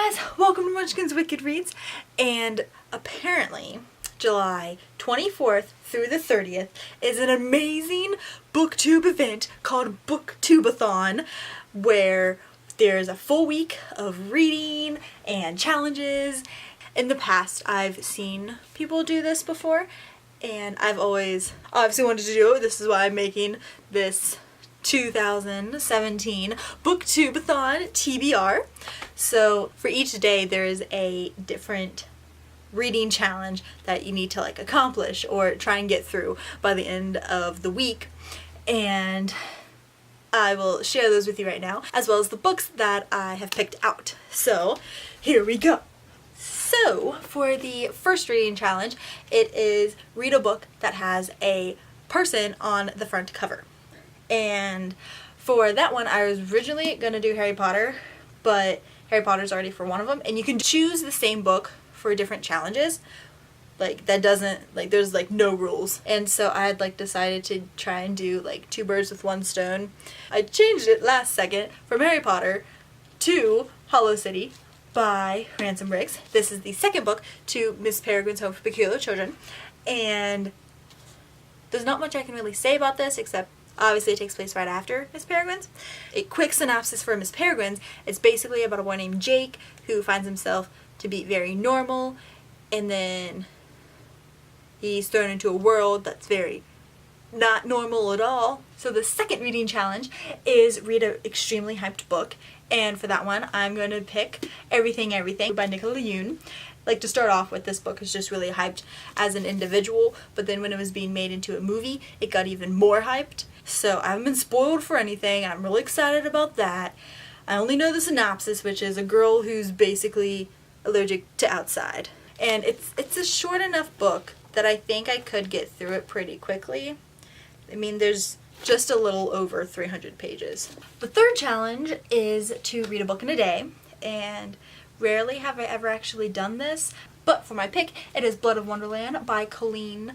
guys, welcome to Munchkin's Wicked Reads, and apparently July 24th through the 30th is an amazing booktube event called Booktube A Thon, where there's a full week of reading and challenges. In the past, I've seen people do this before, and I've always obviously wanted to do it. This is why I'm making this 2017 Booktube A Thon TBR. So for each day there is a different reading challenge that you need to accomplish or try and get through by the end of the week, and I will share those with you right now, as well as the books that I have picked out. So here we go. So for the first reading challenge, it is read a book that has a person on the front cover. And for that one, I was originally going to do Harry Potter, but Harry Potter's already for one of them, and you can choose the same book for different challenges. That doesn't, there's no rules. And so I had decided to try and do two birds with one stone. I changed it last second from Harry Potter to Hollow City by Ransom Briggs. This is the second book to Miss Peregrine's Home for Peculiar Children, and there's not much I can really say about this except obviously it takes place right after Miss Peregrine's. A quick synopsis for Miss Peregrine's: it's basically about a boy named Jake who finds himself to be very normal, and then he's thrown into a world that's very not normal at all. So the second reading challenge is read an extremely hyped book, and for that one I'm going to pick Everything by Nicola Yoon. To start off with, this book is just really hyped as an individual, but then when it was being made into a movie, it got even more hyped. So I haven't been spoiled for anything, and I'm really excited about that. I only know the synopsis, which is a girl who's basically allergic to outside. And it's a short enough book that I think I could get through it pretty quickly. I mean, there's just a little over 300 pages. The third challenge is to read a book in a day, and rarely have I ever actually done this, but for my pick, it is Blood of Wonderland by Colleen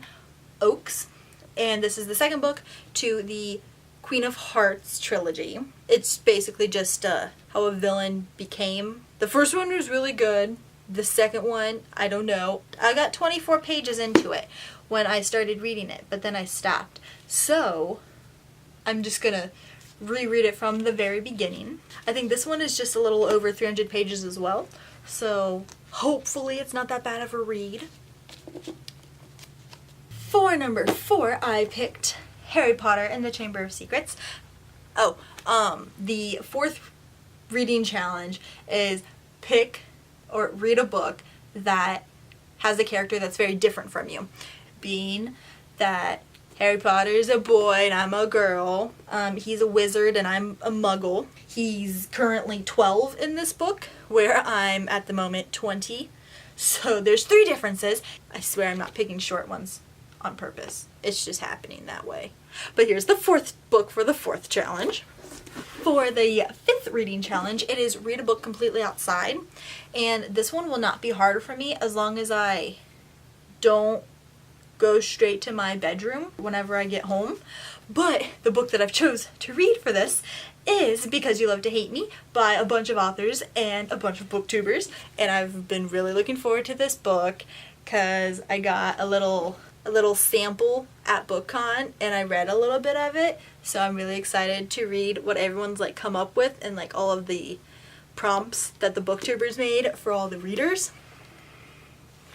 Oakes. And this is the second book to the Queen of Hearts trilogy. It's basically just how a villain became. The first one was really good. The second one, I don't know. I got 24 pages into it when I started reading it, but then I stopped. So I'm just gonna reread it from the very beginning. I think this one is just a little over 300 pages as well, so hopefully it's not that bad of a read. For number 4, I picked Harry Potter and the Chamber of Secrets. The fourth reading challenge is pick or read a book that has a character that's very different from you. Being that Harry Potter is a boy and I'm a girl. He's a wizard and I'm a muggle. He's currently 12 in this book, where I'm at the moment 20. So there's 3 differences. I swear I'm not picking short ones on purpose. It's just happening that way. But here's the 4th book for the 4th challenge. For the 5th reading challenge, it is read a book completely outside. And this one will not be hard for me as long as I don't go straight to my bedroom whenever I get home. But the book that I've chose to read for this is Because You Love to Hate Me by a bunch of authors and a bunch of booktubers, and I've been really looking forward to this book because I got a little sample at BookCon and I read a little bit of it, so I'm really excited to read what everyone's come up with and all of the prompts that the booktubers made for all the readers.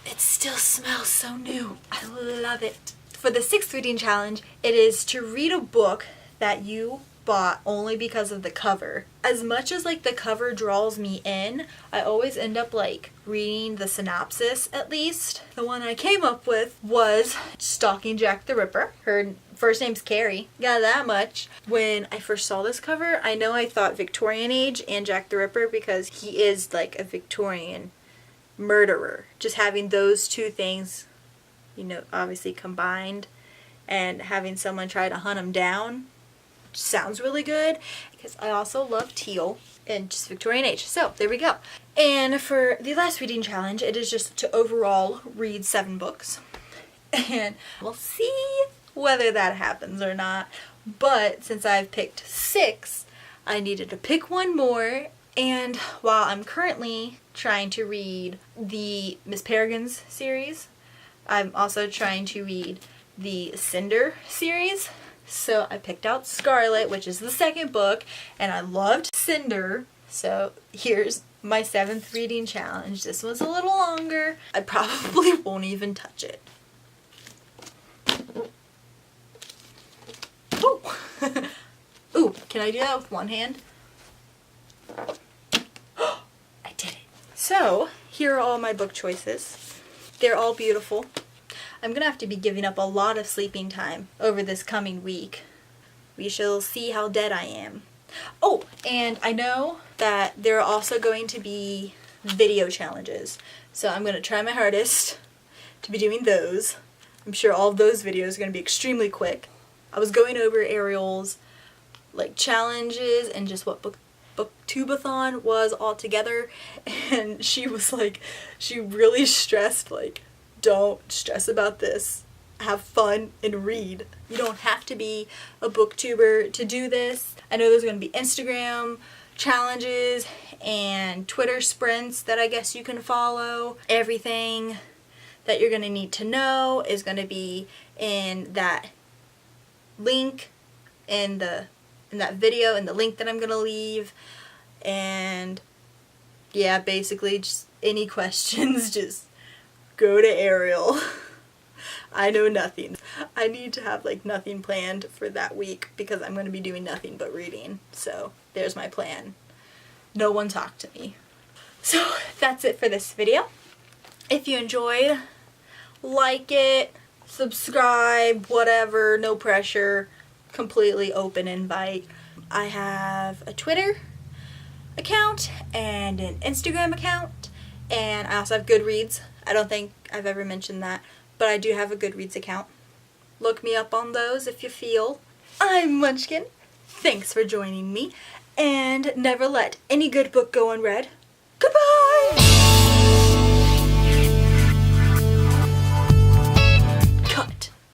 It still smells so new. I love it. For the 6th reading challenge, it is to read a book that you bought only because of the cover. As much as the cover draws me in, I always end up reading the synopsis at least. The one I came up with was Stalking Jack the Ripper. Her first name's Carrie. Got that much. When I first saw this cover, I know I thought Victorian age and Jack the Ripper because he is a Victorian murderer. Just having those two things, obviously combined, and having someone try to hunt him down sounds really good, because I also love teal and just Victorian age. So there we go. And for the last reading challenge, it is just to overall read 7 books, and we'll see whether that happens or not. But since I've picked 6, I needed to pick one more, And while I'm currently trying to read the Miss Peregrine's series, I'm also trying to read the Cinder series. So I picked out Scarlet, which is the second book, and I loved Cinder. So here's my 7th reading challenge. This one's a little longer. I probably won't even touch it. Ooh. Ooh, can I do that with one hand? I did it. So, here are all my book choices. They're all beautiful. I'm gonna have to be giving up a lot of sleeping time over this coming week. We shall see how dead I am. Oh, and I know that there are also going to be video challenges. So I'm gonna try my hardest to be doing those. I'm sure all of those videos are gonna be extremely quick. I was going over Ariel's like challenges and just what BooktubeAthon was all together, and she was like, she really stressed like, don't stress about this. Have fun and read. You don't have to be a booktuber to do this. I know there's going to be Instagram challenges and Twitter sprints that I guess you can follow. Everything that you're going to need to know is going to be in that link in that video, and the link that I'm going to leave. And yeah, basically just any questions, just go to Ariel. I know nothing. I need to have like nothing planned for that week because I'm going to be doing nothing but reading. So there's my plan. No one talk to me. So that's it for this video. If you enjoyed, like it, subscribe, whatever, no pressure, completely open invite. I have a Twitter account and an Instagram account, and I also have Goodreads. I don't think I've ever mentioned that, but I do have a Goodreads account. Look me up on those if you feel. I'm Munchkin. Thanks for joining me, and never let any good book go unread. Goodbye!